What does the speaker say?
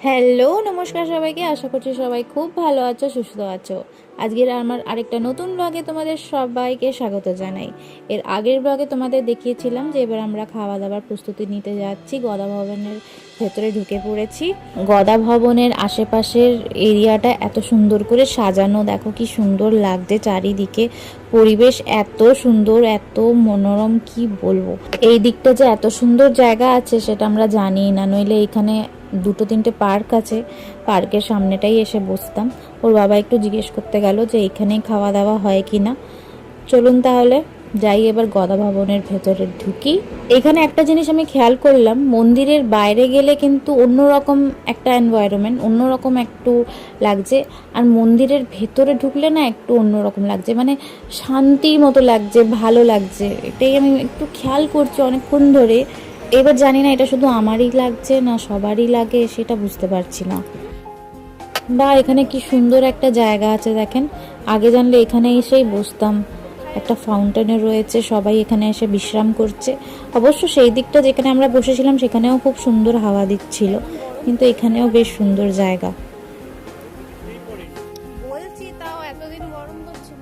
Hello নমস্কার সবাইকে, আশা করছি সবাই খুব ভালো আছো, সুস্থ আছো। আজকের আমার আরেকটা নতুন ব্লগে তোমাদের সবাইকে স্বাগত জানাই। এর আগের ব্লগে তোমাদের দেখিয়েছিলাম যে এবার আমরা খাওয়া দাওয়ার প্রস্তুতি নিতে যাচ্ছি, গদা ভবনের ভেতরে ঢুকে পড়েছি। গদা ভবনের আশেপাশের এরিয়াটা এত সুন্দর করে সাজানো, দেখো কি সুন্দর লাগছে চারিদিকে। পরিবেশ এত সুন্দর, এত মনোরম, কি বলবো। এই দিকটা যে এত সুন্দর জায়গা আছে সেটা আমরা জানি না, নইলে এখানে দুটো তিনটে পার্ক আছে, পার্কের সামনেটাই এসে বসতাম। ওর বাবা একটু জিজ্ঞেস করতে গেল যে এখানেই খাওয়া দাওয়া হয় কি না। চলুন তাহলে যাই, এবার গদা ভবনের ভেতরে ঢুকি। এখানে একটা জিনিস আমি খেয়াল করলাম, মন্দিরের বাইরে গেলে কিন্তু অন্যরকম একটা এনভায়রনমেন্ট, অন্যরকম একটু লাগছে, আর মন্দিরের ভেতরে ঢুকলে না একটু অন্যরকম লাগছে, মানে শান্তির মতো লাগছে, ভালো লাগছে। এটাই আমি একটু খেয়াল করছি অনেকক্ষণ ধরে। এবার জানি না এটা শুধু আমারই লাগছে না সবারই লাগে, সেটা বুঝতে পারছি না। বা এখানে কি সুন্দর একটা জায়গা আছে দেখেন, আগে জানলে এখানে এসেই বসতাম। একটা ফাউন্টেনে রয়েছে, সবাই এখানে এসে বিশ্রাম করছে। অবশ্য সেই দিকটা যেখানে আমরা বসেছিলাম সেখানেও খুব সুন্দর হাওয়া দিচ্ছিল, কিন্তু এখানেও বেশ সুন্দর জায়গা। বলছি তাও এতদিন গরম করছিল।